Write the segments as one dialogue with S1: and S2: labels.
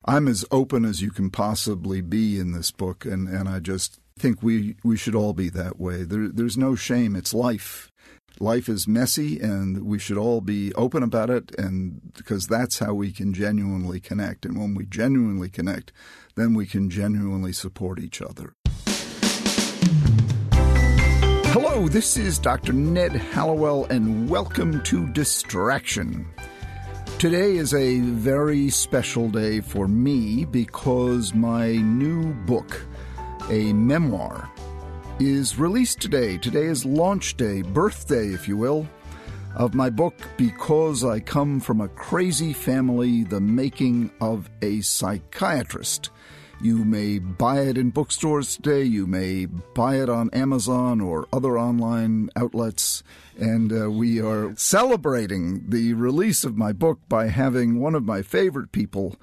S1: I'm as open as you can possibly be in this book, and I just think we should all be that way. There's no shame. It's life. Life is messy, and we should all be open about it, and because that's how we can genuinely connect. And when we genuinely connect, then we can genuinely support each other. Hello, this is Dr. Ned Hallowell, and welcome to Distraction. Today is a very special day for me because my new book, a memoir, is released today. Today is launch day, birthday, if you will, of my book, Because I Come From a Crazy Family, The Making of a Psychiatrist. You may buy it in bookstores today. You may buy it on Amazon or other online outlets. And we are celebrating the release of my book by having one of my favorite people,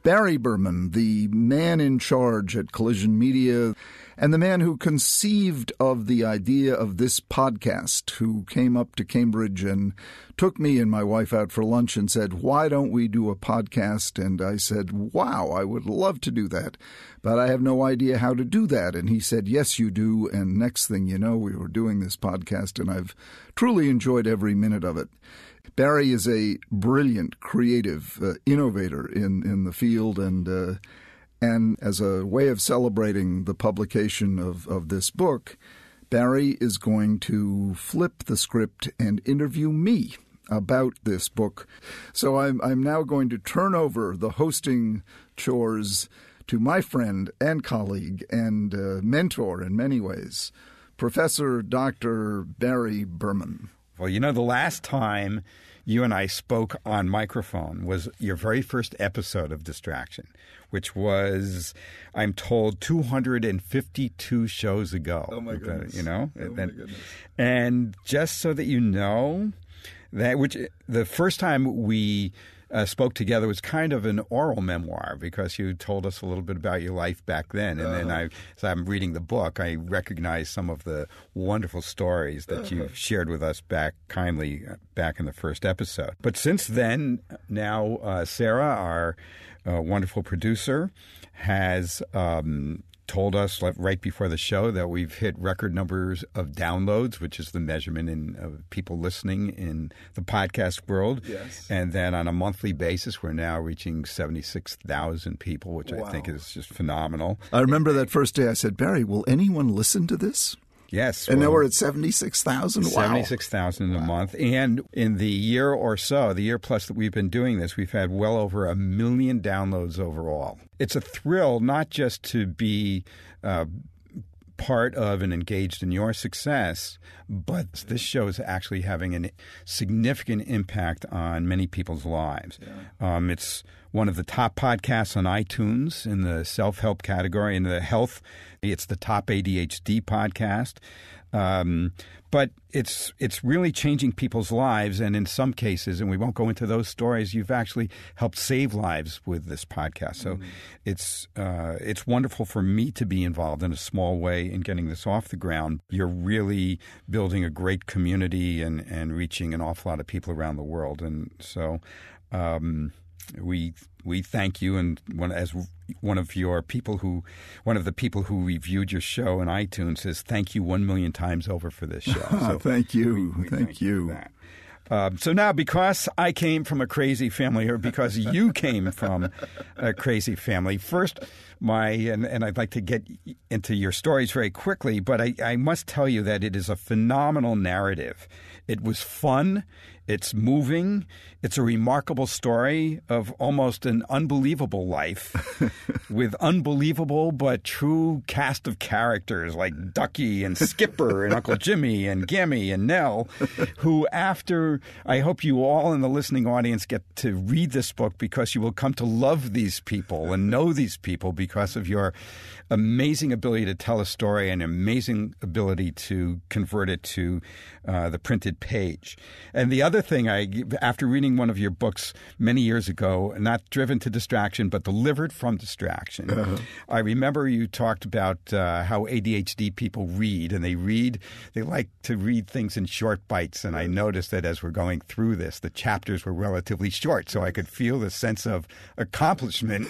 S1: Barry Berman, the man in charge at Collision Media, and the man who conceived of the idea of this podcast, who came up to Cambridge and took me and my wife out for lunch and said, "Why don't we do a podcast?" And I said, "Wow, I would love to do that, but I have no idea how to do that." And he said, "Yes, you do." And next thing you know, we were doing this podcast, and I've truly enjoyed every minute of it. Barry is a brilliant, creative innovator in the field, and as a way of celebrating the publication of this book, Barry is going to flip the script and interview me about this book. So I'm now going to turn over the hosting chores to my friend and colleague and mentor in many ways, Professor Dr. Barry Berman.
S2: Well, you know, the last time you and I spoke on microphone was your very first episode of Distraction, which was, I'm told, 252 shows ago.
S1: Oh, my goodness.
S2: You know?
S1: Oh, my goodness.
S2: And just so that you know, the first time we spoke together was kind of an oral memoir because you told us a little bit about your life back then. And then as I'm reading the book, I recognize some of the wonderful stories that you shared with us kindly back in the first episode. But since then, now Sarah, our wonderful producer, has told us right before the show that we've hit record numbers of downloads, which is the measurement of people listening in the podcast world.
S1: Yes.
S2: And then on a monthly basis, we're now reaching 76,000 people, which
S1: Wow.
S2: I think is just phenomenal.
S1: I remember that first day I said, "Barry, will anyone listen to this?"
S2: Yes.
S1: And now we're at 76,000. Wow.
S2: 76,000 a month. And in the year or so, the year plus that we've been doing this, we've had well over 1 million downloads overall. It's a thrill not just to be part of and engaged in your success, but this show is actually having a significant impact on many people's lives. Yeah. It's one of the top podcasts on iTunes in the self-help category. In the health, it's the top ADHD podcast. But it's really changing people's lives, and in some cases, and we won't go into those stories, you've actually helped save lives with this podcast. So it's wonderful for me to be involved in a small way in getting this off the ground. You're really building a great community and reaching an awful lot of people around the world, and so we thank you, and one of the people who reviewed your show in iTunes says thank you 1 million times over for this show. So
S1: thank you.
S2: We
S1: thank you.
S2: For that. So now, because I came from a crazy family, or because you came from a crazy family, first, and I'd like to get into your stories very quickly, but I must tell you that it is a phenomenal narrative. It was fun. It's moving. It's a remarkable story of almost an unbelievable life with unbelievable but true cast of characters like Ducky and Skipper and Uncle Jimmy and Gammy and Nell, who I hope you all in the listening audience get to read this book because you will come to love these people and know these people because of your amazing ability to tell a story and amazing ability to convert it to the printed page. And the other other thing, after reading one of your books many years ago, not Driven to Distraction, but Delivered from Distraction, I remember you talked about how ADHD people read, and they like to read things in short bites. And I noticed that as we're going through this, the chapters were relatively short, so I could feel the sense of accomplishment.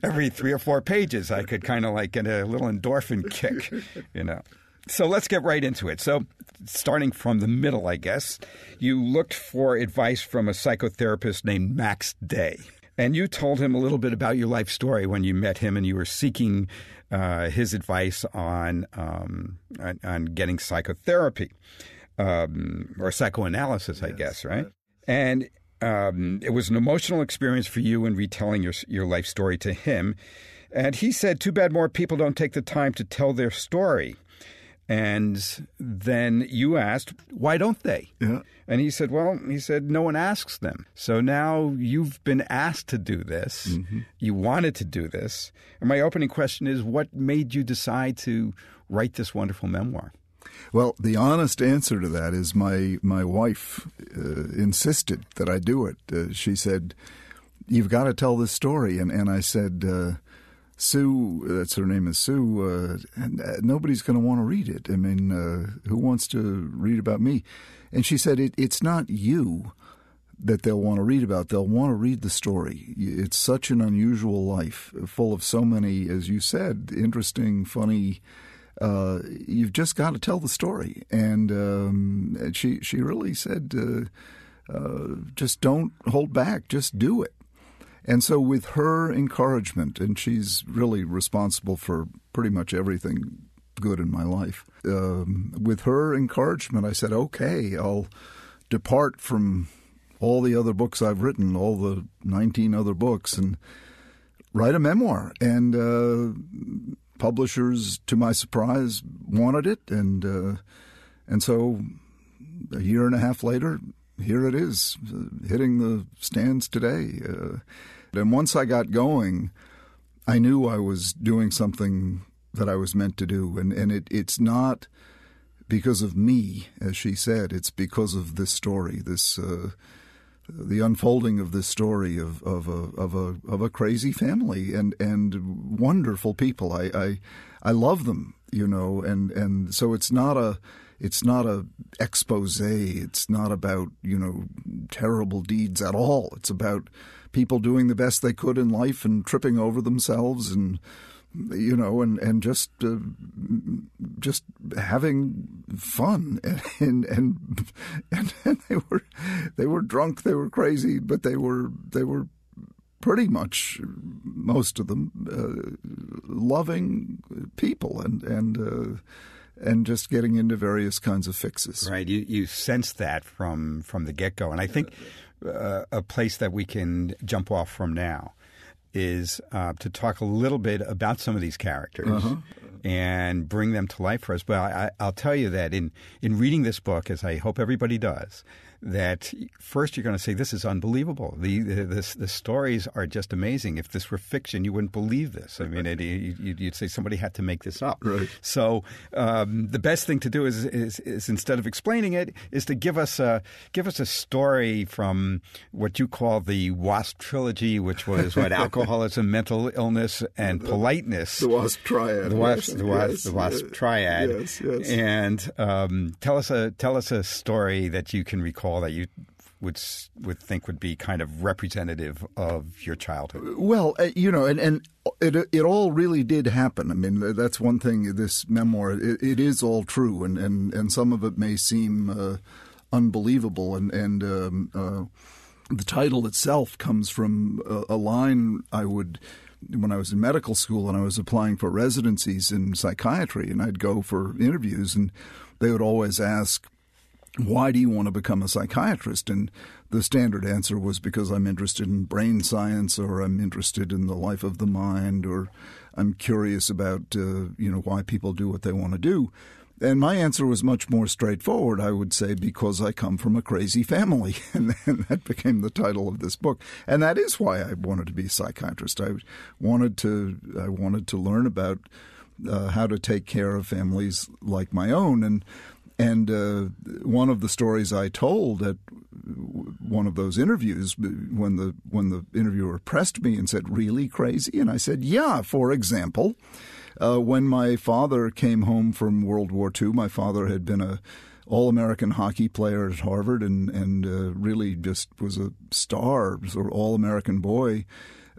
S2: Every 3 or 4 pages, I could kind of like get a little endorphin kick, you know. So let's get right into it. So starting from the middle, I guess, you looked for advice from a psychotherapist named Max Day. And you told him a little bit about your life story when you met him and you were seeking his advice on getting psychotherapy or psychoanalysis, I guess, right? And it was an emotional experience for you in retelling your life story to him. And he said, too bad more people don't take the time to tell their story. And then you asked, why don't they? Yeah. And he said, no one asks them. So now you've been asked to do this. Mm-hmm. You wanted to do this. And my opening question is, what made you decide to write this wonderful memoir?
S1: Well, the honest answer to that is my wife insisted that I do it. She said, you've got to tell this story. And I said, Sue, that's her name is Sue, nobody's going to want to read it. I mean, who wants to read about me? And she said, it's not you that they'll want to read about. They'll want to read the story. It's such an unusual life, full of so many, as you said, interesting, funny. You've just got to tell the story. And she really said, just don't hold back. Just do it. And so with her encouragement, and she's really responsible for pretty much everything good in my life, with her encouragement, I said, okay, I'll depart from all the other books I've written, all the 19 other books, and write a memoir. And publishers, to my surprise, wanted it. And so a year and a half later, here it is, hitting the stands today. And once I got going, I knew I was doing something that I was meant to do. And it's not because of me, as she said. It's because of this story, the unfolding of this story of a crazy family and wonderful people. I love them, you know, and so it's not a expose. It's not about, you know, terrible deeds at all. It's about people doing the best they could in life and tripping over themselves and, you know, and just having fun. And they were drunk, they were crazy, but they were pretty much, most of them, loving people and just getting into various kinds of fixes.
S2: Right. You sense that from the get-go. And I think a place that we can jump off from now is to talk a little bit about some of these characters and bring them to life for us. But I'll tell you that in reading this book, as I hope everybody does, that first you're going to say, this is unbelievable. The stories are just amazing. If this were fiction, you wouldn't believe this. I mean, you'd say somebody had to make this up. Right. So the best thing to do is instead of explaining it, is to give us a story from what you call the WASP trilogy, which was what alcoholism, mental illness, and politeness.
S1: The WASP triad.
S2: The WASP triad. Yes. And tell us a story that you can recall that you would think would be kind of representative of your childhood.
S1: Well, you know, and it all really did happen. I mean, that's one thing. This memoir, it is all true, and some of it may seem unbelievable. And the title itself comes from a line I would. When I was in medical school and I was applying for residencies in psychiatry, and I'd go for interviews, and they would always ask, why do you want to become a psychiatrist? And the standard answer was because I'm interested in brain science, or I'm interested in the life of the mind, or I'm curious about why people do what they want to do. And my answer was much more straightforward. I would say because I come from a crazy family, and that became the title of this book. And that is why I wanted to be a psychiatrist. I wanted to learn about how to take care of families like my own. And one of the stories I told at one of those interviews, when the interviewer pressed me and said, "Really crazy?" And I said, "Yeah, for example, when my father came home from World War II, my father had been a All-American hockey player at Harvard and really just was a star, sort of all-American boy.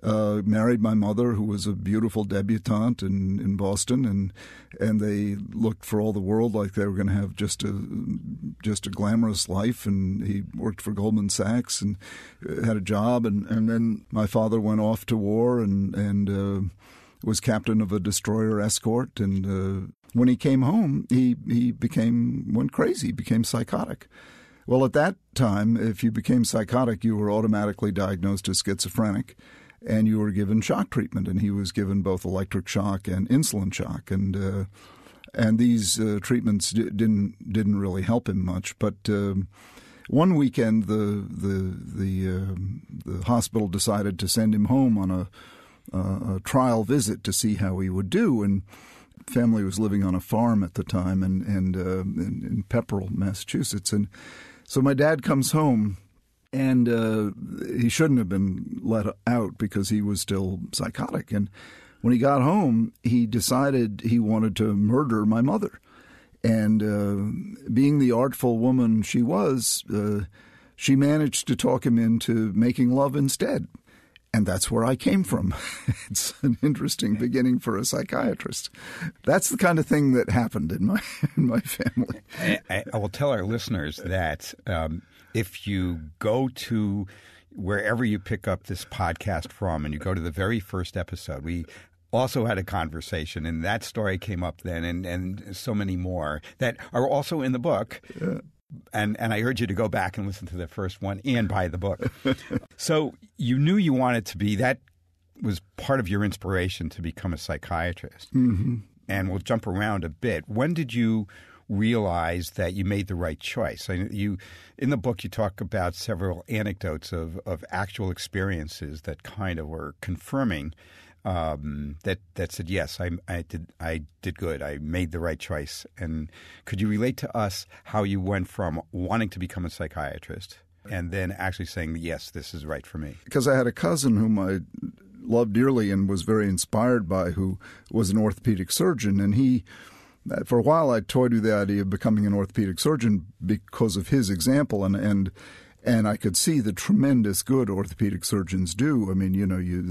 S1: Married my mother, who was a beautiful debutante in Boston, and they looked for all the world like they were going to have just a glamorous life. And he worked for Goldman Sachs and had a job, and then my father went off to war and was captain of a destroyer escort. And when he came home, he went crazy, became psychotic. Well, at that time, if you became psychotic, you were automatically diagnosed as schizophrenic. And you were given shock treatment, and he was given both electric shock and insulin shock, and these treatments didn't really help him much. But one weekend, the hospital decided to send him home on a trial visit to see how he would do, and family was living on a farm at the time, and in Pepperell, Massachusetts, and so my dad comes home. And he shouldn't have been let out because he was still psychotic. And when he got home, he decided he wanted to murder my mother. And being the artful woman she was, she managed to talk him into making love instead. And that's where I came from. It's an interesting beginning for a psychiatrist. That's the kind of thing that happened in my family.
S2: I will tell our listeners that if you go to wherever you pick up this podcast from and you go to the very first episode, we also had a conversation, and that story came up then, and so many more that are also in the book. Yeah. And I urge you to go back and listen to the first one and buy the book. So you knew you wanted to be – that was part of your inspiration to become a psychiatrist. Mm-hmm. And we'll jump around a bit. When did you realize that you made the right choice? In the book, you talk about several anecdotes of actual experiences that kind of were confirming that said, yes, I did good. I made the right choice. And could you relate to us how you went from wanting to become a psychiatrist and then actually saying, yes, this is right for me?
S1: Because I had a cousin whom I loved dearly and was very inspired by, who was an orthopedic surgeon. And he, for a while, I toyed with the idea of becoming an orthopedic surgeon because of his example. And I could see the tremendous good orthopedic surgeons do. I mean,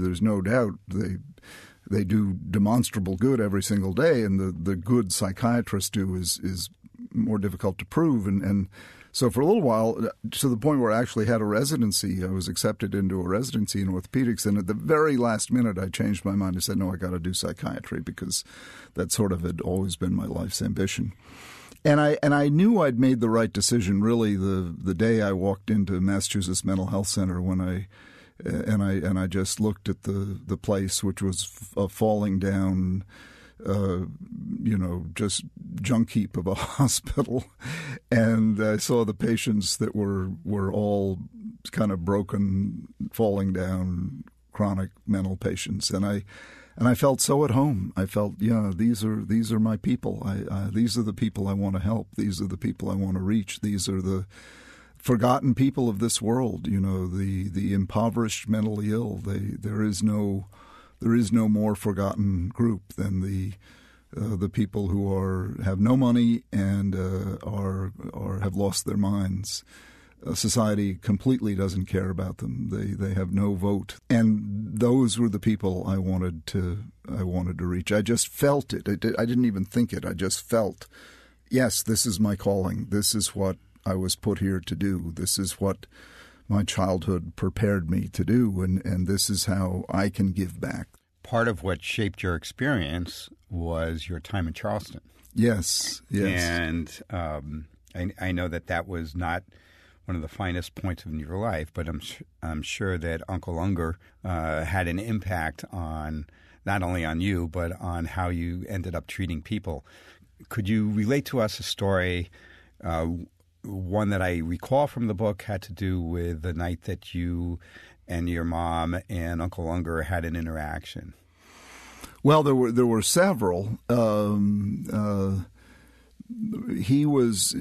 S1: there's no doubt they do demonstrable good every single day, and the good psychiatrists do is more difficult to prove. And so for a little while, to the point where I actually had a residency, I was accepted into a residency in orthopedics, and at the very last minute, I changed my mind. I said, no, I got to do psychiatry, because that sort of had always been my life's ambition. And I knew I'd made the right decision really the day I walked into Massachusetts Mental Health Center when I just looked at the place, which was a falling down, just junk heap of a hospital, and I saw the patients that were all kind of broken, falling down, chronic mental patients, and I felt so at home. I felt, these are my people. These are the people I want to help. These are the people I want to reach. These are the forgotten people of this world. The impoverished, mentally ill. There is no more forgotten group than the people who have no money and have lost their minds. Society completely doesn't care about them. They have no vote, and those were the people I wanted to reach. I just felt it. I didn't even think it. I just felt, yes, this is my calling. This is what I was put here to do. This is what my childhood prepared me to do, and this is how I can give back.
S2: Part of what shaped your experience was your time in Charleston.
S1: Yes.
S2: And I know that was not one of the finest points of your life, but I'm sure that Uncle Unger had an impact on not only on you, but on how you ended up treating people. Could you relate to us a story? One that I recall from the book had to do with the night that you and your mom and Uncle Unger had an interaction.
S1: Well, there were several. he was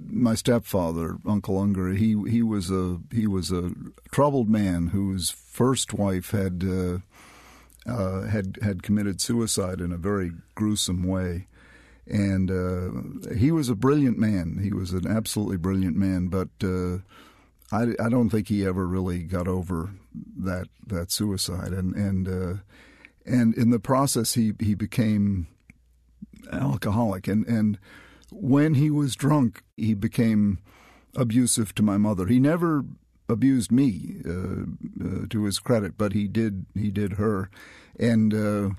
S1: my stepfather, Uncle Unger. He was a troubled man whose first wife had committed suicide in a very gruesome way, and he was a brilliant man. He was an absolutely brilliant man, but I don't think he ever really got over that suicide, and in the process he became alcoholic, and when he was drunk he became abusive to my mother. He never abused me, to his credit, but he did her, and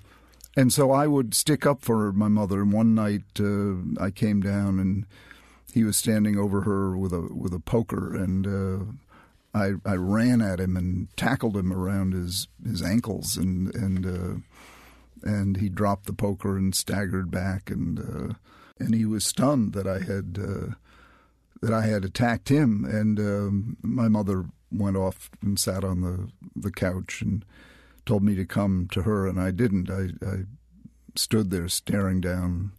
S1: so I would stick up for my mother. And one night I came down and he was standing over her with a poker, and I ran at him and tackled him around his ankles, and he dropped the poker and staggered back, and he was stunned that I had attacked him. And my mother went off and sat on the couch and told me to come to her, and I didn't. I stood there staring down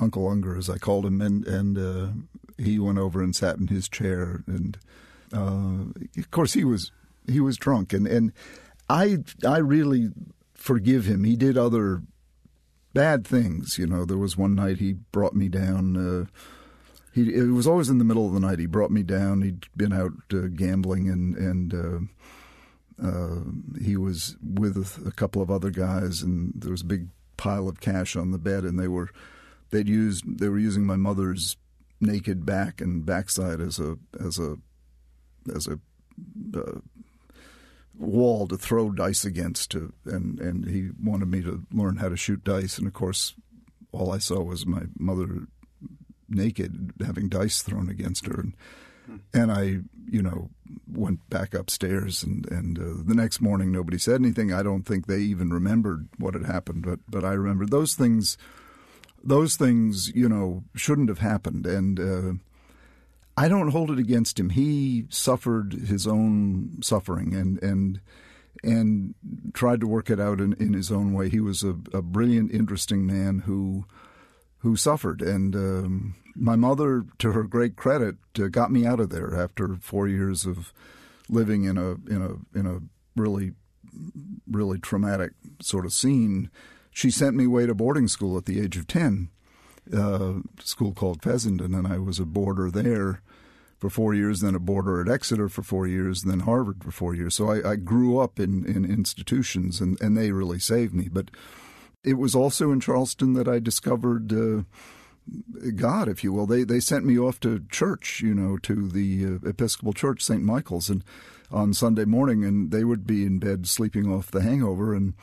S1: Uncle Unger, as I called him, and he went over and sat in his chair, and of course he was drunk, and I really forgive him. He did other bad things. There was one night he brought me down. It was always in the middle of the night. He brought me down. He'd been out gambling, and he was with a couple of other guys, and there was a big pile of cash on the bed, and they were using my mother's naked back and backside as a wall to throw dice against, and he wanted me to learn how to shoot dice, and of course all I saw was my mother naked having dice thrown against her, and I went back upstairs, and the next morning nobody said anything. I don't think they even remembered what had happened, but I remember those things shouldn't have happened, and I don't hold it against him. He suffered his own suffering and tried to work it out in his own way. He was a brilliant, interesting man who suffered. And my mother, to her great credit, got me out of there after 4 years of living in a really, really traumatic sort of scene. She sent me away to boarding school at the age of 10, a school called Fessenden, and I was a boarder there for 4 years, then a boarder at Exeter for 4 years, then Harvard for 4 years. So I grew up in institutions, and they really saved me. But it was also in Charleston that I discovered God, if you will. They sent me off to church, to the Episcopal Church, St. Michael's, and on Sunday morning, and they would be in bed sleeping off the hangover, and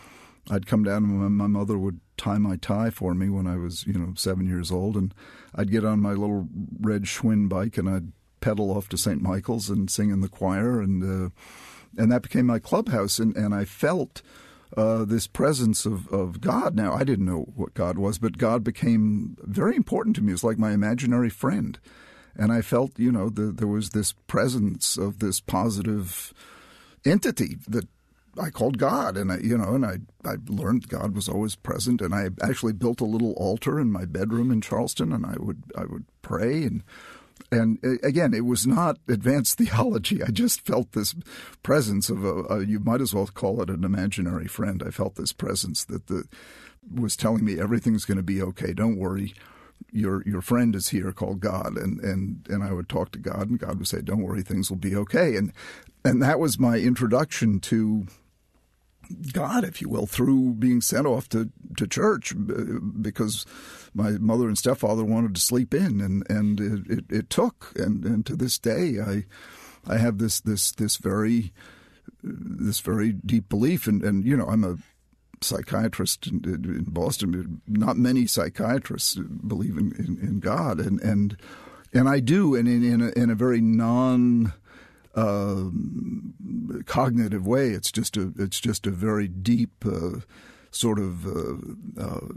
S1: I'd come down and my mother would tie my tie for me when I was, 7 years old, and I'd get on my little red Schwinn bike and I'd pedal off to St. Michael's and sing in the choir, and that became my clubhouse, and I felt this presence of God. Now, I didn't know what God was, but God became very important to me. It was like my imaginary friend, and I felt, there was this presence of this positive entity that I called God, and I learned God was always present, and I actually built a little altar in my bedroom in Charleston, and I would pray, and again, it was not advanced theology. I just felt this presence of you might as well call it an imaginary friend. I felt this presence that was telling me everything's going to be okay. Don't worry. Your friend is here called God. And I would talk to God, and God would say, don't worry, things will be okay. And that was my introduction to God, if you will, through being sent off to church because my mother and stepfather wanted to sleep in, and it took, and to this day I have this very deep belief, and I'm a psychiatrist in Boston. Not many psychiatrists believe in God, and I do, and in a very cognitive way. It's just a very deep sort of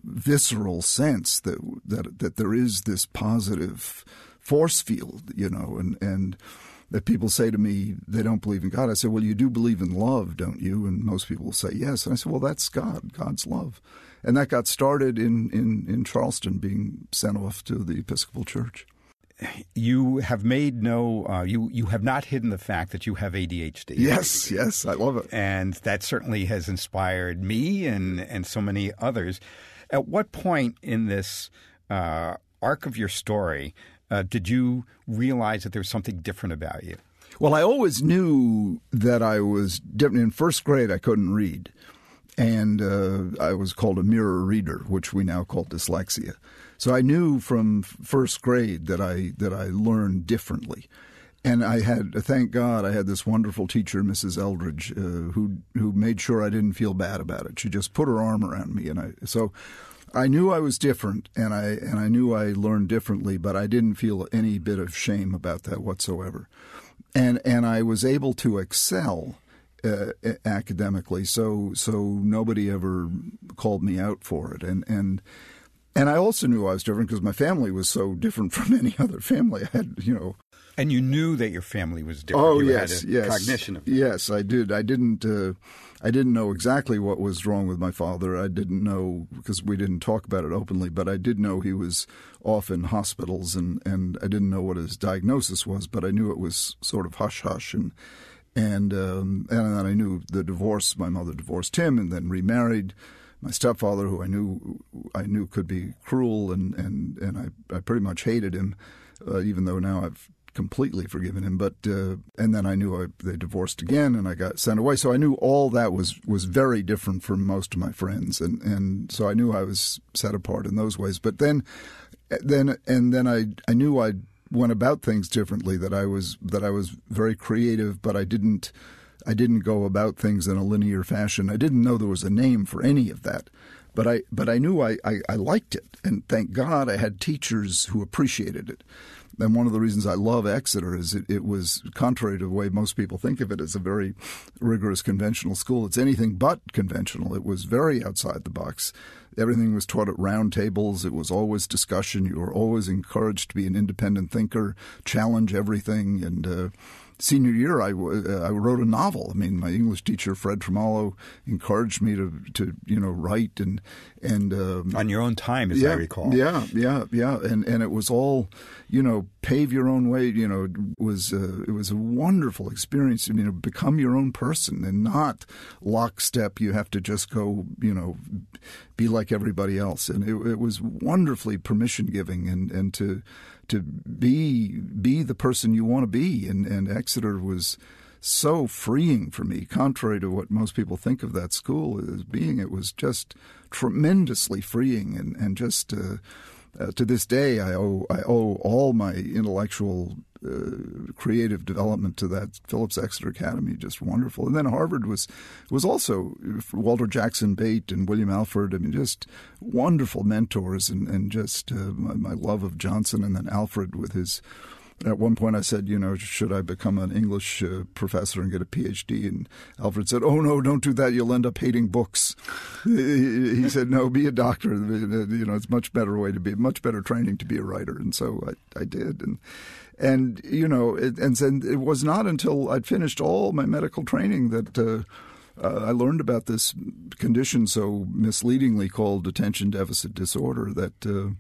S1: visceral sense that there is this positive force field, and that people say to me they don't believe in God. I said, well, you do believe in love, don't you? And most people will say yes. And I said, well, that's God, God's love. And that got started in Charleston, being sent off to the Episcopal Church.
S2: You have made you have not hidden the fact that you have ADHD.
S1: Yes, I love it.
S2: And that certainly has inspired me and so many others. At what point in this arc of your story did you realize that there was something different about you?
S1: Well, I always knew that I was different. In first grade, I couldn't read. And I was called a mirror reader, which we now call dyslexia. So I knew from first grade that I learned differently. And thank God, I had this wonderful teacher, Mrs. Eldridge, who made sure I didn't feel bad about it. She just put her arm around me, so I knew I was different, and I knew I learned differently, but I didn't feel any bit of shame about that whatsoever. And I was able to excel academically, so nobody ever called me out for it, and I also knew I was different because my family was so different from any other family. I had,
S2: And you knew that your family was different.
S1: Oh,
S2: you
S1: yes,
S2: had a cognition of that.
S1: Yes, I did. I didn't know exactly what was wrong with my father. I didn't know because we didn't talk about it openly, but I did know he was off in hospitals, and I didn't know what his diagnosis was, but I knew it was sort of hush-hush, and then I knew the divorce. My mother divorced him and then remarried my stepfather, who I knew could be cruel, and I pretty much hated him, even though now I've completely forgiven him. But and then I knew they divorced again, and I got sent away. So I knew all that was very different from most of my friends, and so I knew I was set apart in those ways. But then I knew I went about things differently. That I was very creative, but I didn't go about things in a linear fashion. I didn't know there was a name for any of that, but I knew I liked it, and thank God I had teachers who appreciated it. And one of the reasons I love Exeter is it was, contrary to the way most people think of it, as a very rigorous conventional school. It's anything but conventional. It was very outside the box. Everything was taught at round tables. It was always discussion. You were always encouraged to be an independent thinker, challenge everything. And senior year, I wrote a novel. I mean, my English teacher, Fred Tremallow, encouraged me to write and
S2: on your own time, as I recall.
S1: Yeah. And it was all, pave your own way. It was a wonderful experience. Become your own person and not lockstep. You have to just go, be like everybody else. And it was wonderfully permission giving and to be the person you want to be. And Exeter was so freeing for me, contrary to what most people think of that school as being. It was just tremendously freeing, and just to this day, I owe all my intellectual, creative development to that Phillips Exeter Academy. Just wonderful. And then Harvard was also Walter Jackson Bate and William Alford. I mean, just wonderful mentors, and just my love of Johnson, and then Alfred with his. At one point I said, should I become an English professor and get a PhD? And Alfred said, oh, no, don't do that. You'll end up hating books. He said, no, be a doctor. It's much better training to be a writer. And so I did. And it was not until I'd finished all my medical training that I learned about this condition so misleadingly called attention deficit disorder that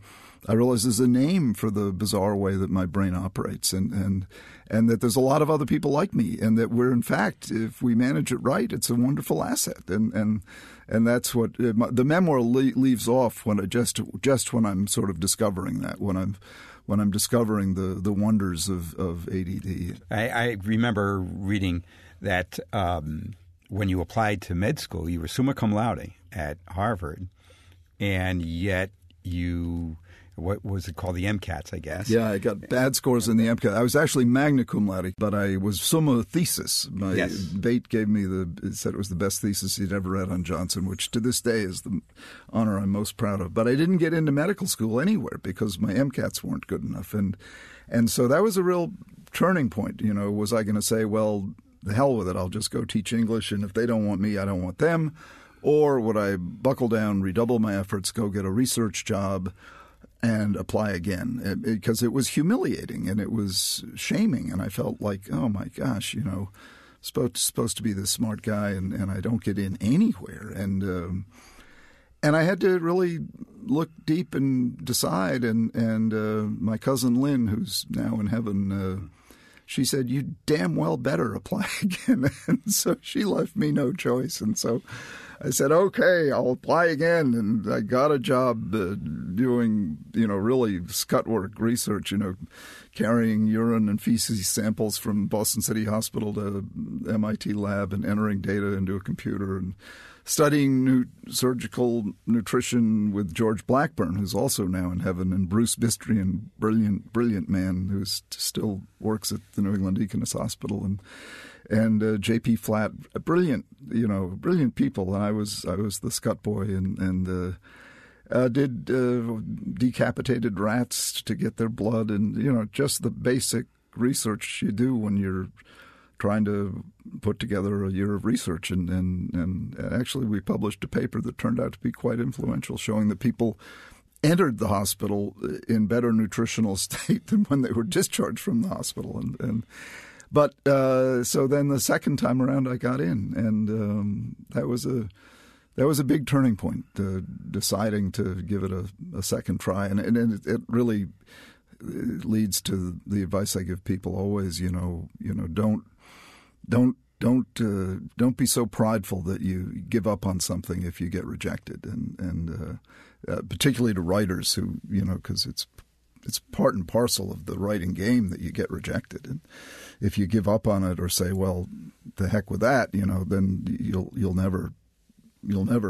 S1: I realized there's a name for the bizarre way that my brain operates, and that there's a lot of other people like me, and that we're, in fact, if we manage it right, it's a wonderful asset. And that's what the memoir leaves off when just when I'm sort of discovering that, when I'm discovering the wonders of ADD.
S2: I remember reading that when you applied to med school, you were summa cum laude at Harvard, and yet you. What was it called? The MCATs, I guess.
S1: Yeah, I got bad scores in the MCAT. I was actually magna cum laude, but I was summa thesis. Bate gave me said it was the best thesis he'd ever read on Johnson, which to this day is the honor I'm most proud of. But I didn't get into medical school anywhere because my MCATs weren't good enough. And so that was a real turning point. Was I going to say, well, the hell with it, I'll just go teach English, and if they don't want me, I don't want them? Or would I buckle down, redouble my efforts, go get a research job? and apply again, because it was humiliating and it was shaming, and I felt like, oh my gosh, supposed to be this smart guy, and I don't get in anywhere, and I had to really look deep and decide, and my cousin Lynn, who's now in heaven, she said, "You damn well better apply again," and so she left me no choice, and so I said, okay, I'll apply again. And I got a job doing, really scut work research, carrying urine and feces samples from Boston City Hospital to MIT lab and entering data into a computer and studying surgical nutrition with George Blackburn, who's also now in heaven, and Bruce Bistrian, brilliant man who still works at the New England Deaconess Hospital, and J.P. Flatt, brilliant people. And I was the scut boy, and did decapitated rats to get their blood, and just the basic research you do when you're trying to put together a year of research. And actually we published a paper that turned out to be quite influential, showing that people entered the hospital in better nutritional state than when they were discharged from the hospital. But so then the second time around I got in, and that was a big turning point, deciding to give it a second try. And it really leads to the advice I give people always, don't be so prideful that you give up on something if you get rejected, and particularly to writers who, because it's part and parcel of the writing game that you get rejected. And if you give up on it or say, well, the heck with that, then you'll never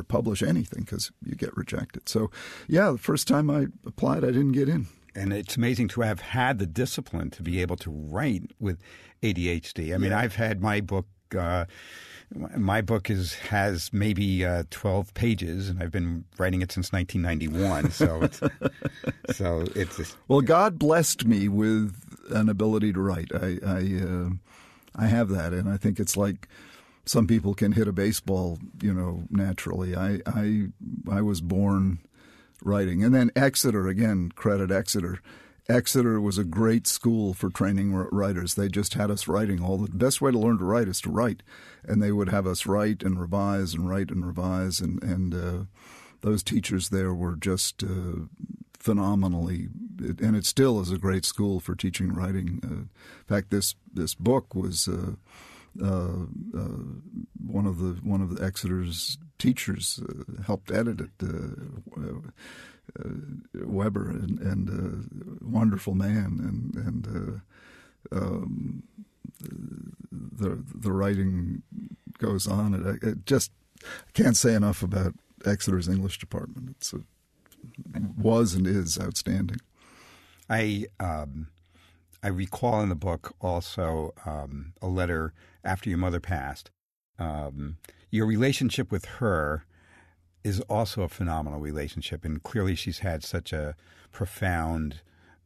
S1: publish anything because you get rejected. So, yeah, the first time I applied, I didn't get in.
S2: And it's amazing to have had the discipline to be able to write with ADHD. I mean, I've had my book. My book has maybe 12 pages, and I've been writing it since 1991. So it's
S1: well, God blessed me with an ability to write. I have that, and I think it's like some people can hit a baseball, naturally. I was born writing, and then Exeter, again, credit Exeter. Exeter was a great school for training writers. They just had us writing. The best way to learn to write is to write, and they would have us write and revise and write and revise. And those teachers there were just phenomenally, and it still is a great school for teaching writing. In fact, this book was one of the Exeter's teachers helped edit it. Weber, and wonderful man, and the writing goes on. It just can't say enough about Exeter's English department. Was and is outstanding.
S2: I recall in the book also a letter after your mother passed. Your relationship with her is also a phenomenal relationship, and clearly she's had such a profound,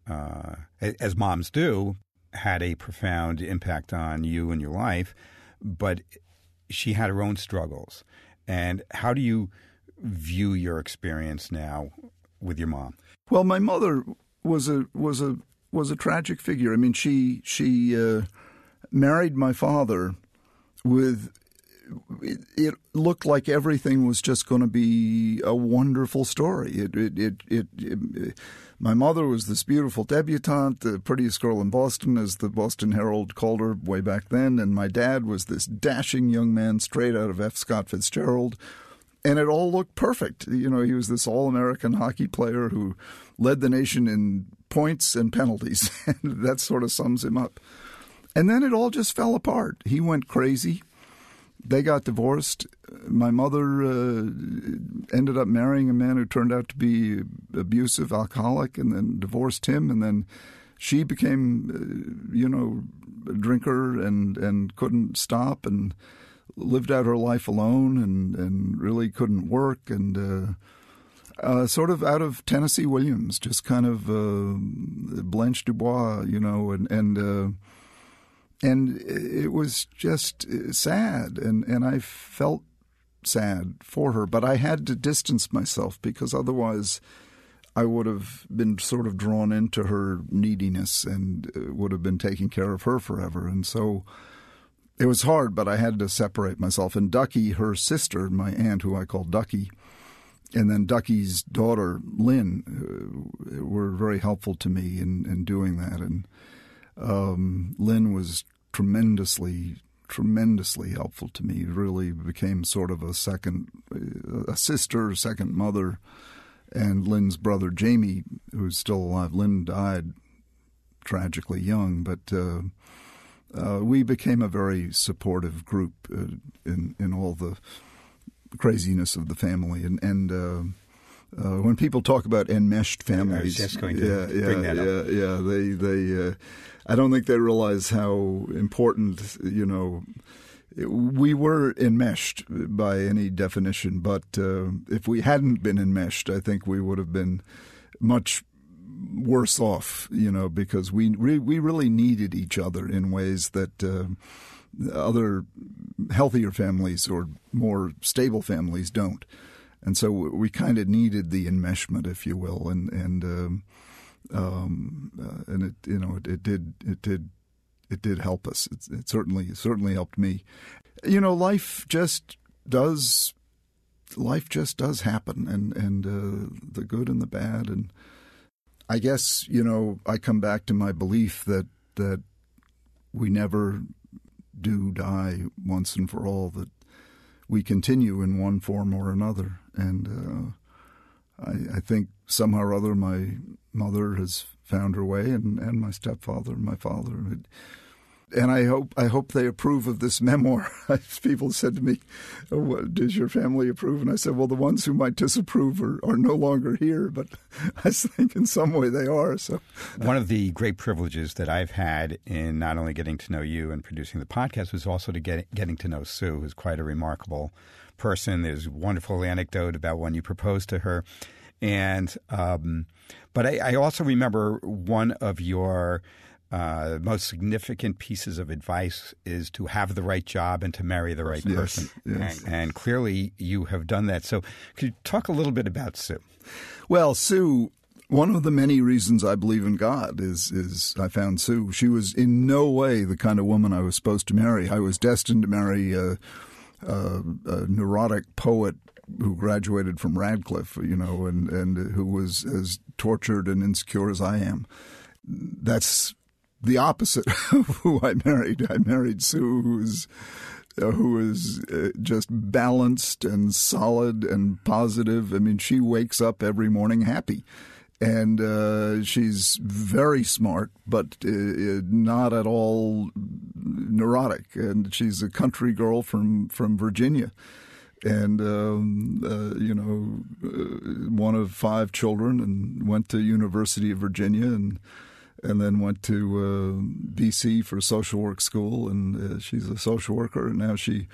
S2: as moms do, had a profound impact on you and your life, but she had her own struggles. And how do you view your experience now with your mom?
S1: Well, my mother was a tragic figure. I mean, she married my father with. It looked like everything was just going to be a wonderful story. My mother was this beautiful debutante, the prettiest girl in Boston, as the Boston Herald called her way back then. And my dad was this dashing young man straight out of F. Scott Fitzgerald. And it all looked perfect. He was this all-American hockey player who led the nation in points and penalties. And that sort of sums him up. And then it all just fell apart. He went crazy. They got divorced. My mother ended up marrying a man who turned out to be abusive, alcoholic, and then divorced him. And then she became, a drinker and couldn't stop and lived out her life alone and really couldn't work. And sort of out of Tennessee Williams, just kind of Blanche Dubois, and it was just sad, and I felt sad for her. But I had to distance myself because otherwise I would have been sort of drawn into her neediness and would have been taking care of her forever. And so it was hard, but I had to separate myself. And Ducky, her sister, my aunt, who I call Ducky, and then Ducky's daughter, Lynn, were very helpful to me in doing that. And Lynn was tremendously helpful to me. It really became sort of a sister, second mother. And Lynn's brother, Jamie, who's still alive, Lynn died tragically young, but we became a very supportive group in all the craziness of the family. And when people talk about enmeshed families,
S2: I was just going to bring that up.
S1: They I don't think they realize how important, we were enmeshed by any definition, but if we hadn't been enmeshed, I think we would have been much worse off, because we really needed each other in ways that other healthier families or more stable families don't. And so we kind of needed the enmeshment, if you will, and it did help us. It certainly helped me. Life just does happen, and the good and the bad. And I guess I come back to my belief that we never do die once and for all. That we continue in one form or another. And I think somehow or other my mother has found her way, and my stepfather and my father. And I hope they approve of this memoir. People said to me, does your family approve? And I said, well, the ones who might disapprove are no longer here, but I think in some way they are. So,
S2: one of the great privileges that I've had in not only getting to know you and producing the podcast was also to getting to know Sue, who's quite a remarkable person. There's a wonderful anecdote about when you proposed to her. And but I also remember one of your most significant pieces of advice is to have the right job and to marry the right person.
S1: Yes.
S2: And clearly you have done that. So could you talk a little bit about Sue?
S1: Well, Sue, one of the many reasons I believe in God is I found Sue. She was in no way the kind of woman I was supposed to marry. I was destined to marry a neurotic poet who graduated from Radcliffe, and who was as tortured and insecure as I am. That's the opposite of who I married. I married Sue, who is just balanced and solid and positive. I mean, she wakes up every morning happy. And she's very smart, but not at all neurotic. And she's a country girl from Virginia. And, one of 5 children, and went to University of Virginia and then went to BC for social work school. And she's a social worker. And now she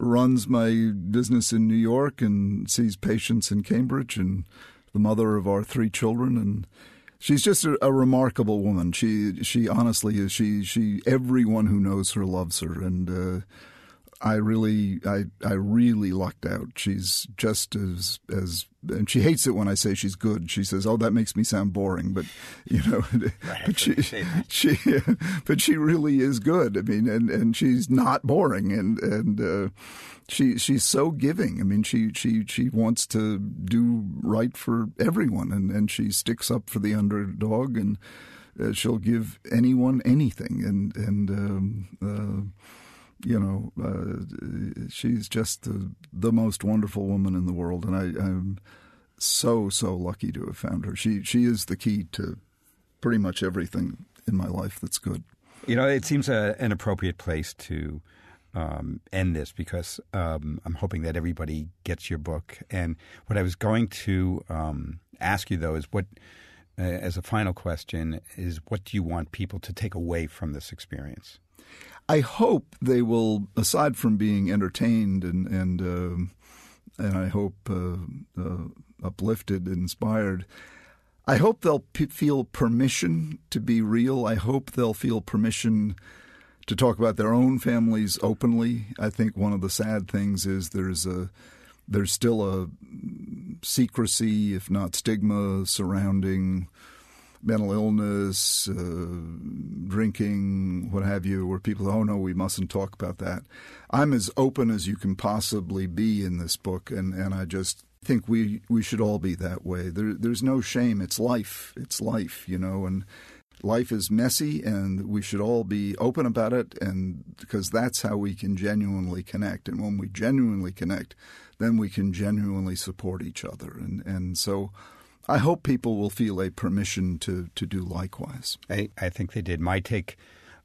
S1: runs my business in New York and sees patients in Cambridge, and the mother of our 3 children. And she's just a remarkable woman. She honestly is. She everyone who knows her loves her. And I really lucked out. She's just as and she hates it when I say she's good. She says, "Oh, that makes me sound boring," but but she really is good. I mean, and she's not boring, and she's so giving. I mean, she wants to do right for everyone, and she sticks up for the underdog, and she'll give anyone anything, and she's just the most wonderful woman in the world, and I'm so lucky to have found her. She is the key to pretty much everything in my life that's good.
S2: It seems an appropriate place to end this, because I'm hoping that everybody gets your book. And what I was going to ask you, though, is what, as a final question, is what do you want people to take away from this experience?
S1: I hope they will, aside from being entertained and I hope uplifted, inspired, I hope they'll feel permission to be real. I hope they'll feel permission to talk about their own families openly. I think one of the sad things is there's still secrecy, if not stigma, surrounding mental illness, drinking, what have you, where people, oh no, we mustn't talk about that. I'm as open as you can possibly be in this book, and I just think we should all be that way. There's no shame. It's life. It's life, and life is messy, and we should all be open about it, and because that's how we can genuinely connect. And when we genuinely connect, then we can genuinely support each other. And so I hope people will feel a permission to do likewise.
S2: I think they did. My take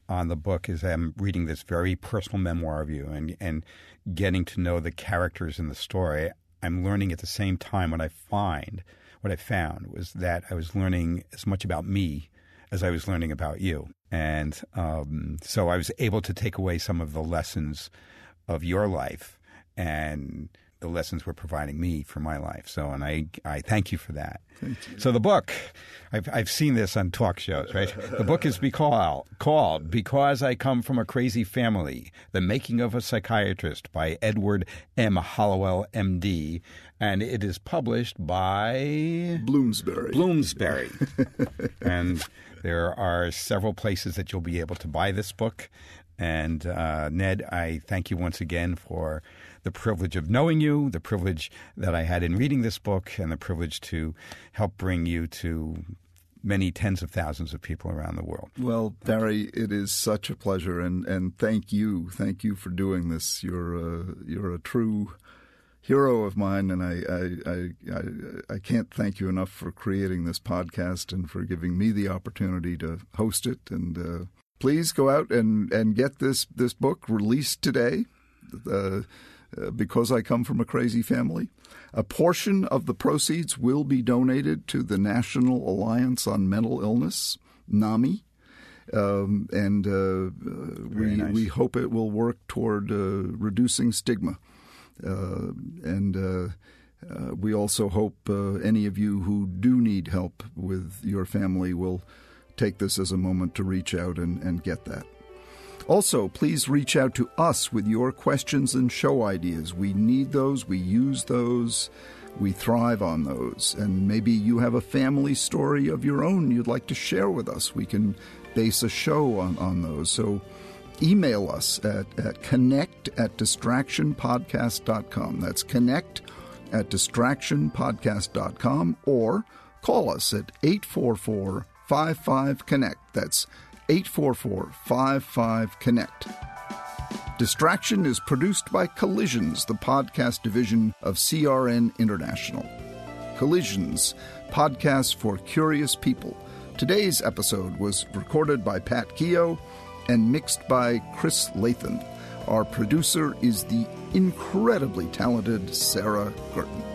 S2: on the book is I'm reading this very personal memoir of you and getting to know the characters in the story. I'm learning at the same time what I found was that I was learning as much about me as I was learning about you. And so I was able to take away some of the lessons of your life and the lessons we're providing me for my life. So, and I thank you for that.
S1: Thank you.
S2: So the book, I've seen this on talk shows, right? The book is called Because I Come From a Crazy Family, The Making of a Psychiatrist by Edward M. Hallowell, M.D., and it is published by Bloomsbury. And there are several places that you'll be able to buy this book. And Ned, I thank you once again for the privilege of knowing you, the privilege that I had in reading this book, and the privilege to help bring you to many tens of thousands of people around the world.
S1: Well, Barry, it is such a pleasure, and thank you. Thank you for doing this. You're a true hero of mine, and I can't thank you enough for creating this podcast and for giving me the opportunity to host it. And please go out and get this book released today. Because I Come From a Crazy Family. A portion of the proceeds will be donated to the National Alliance on Mental Illness, NAMI, and we hope it will work toward reducing stigma. And we also hope any of you who do need help with your family will take this as a moment to reach out and get that. Also, please reach out to us with your questions and show ideas. We need those. We use those. We thrive on those. And maybe you have a family story of your own you'd like to share with us. We can base a show on those. So email us at connect@distractionpodcast.com. That's connect@distractionpodcast.com, or call us at 844-55-CONNECT. That's 844-55-CONNECT. Distraction is produced by Collisions, the podcast division of CRN International. Collisions, podcasts for curious people. Today's episode was recorded by Pat Keogh and mixed by Chris Lathan. Our producer is the incredibly talented Sarah Gurton.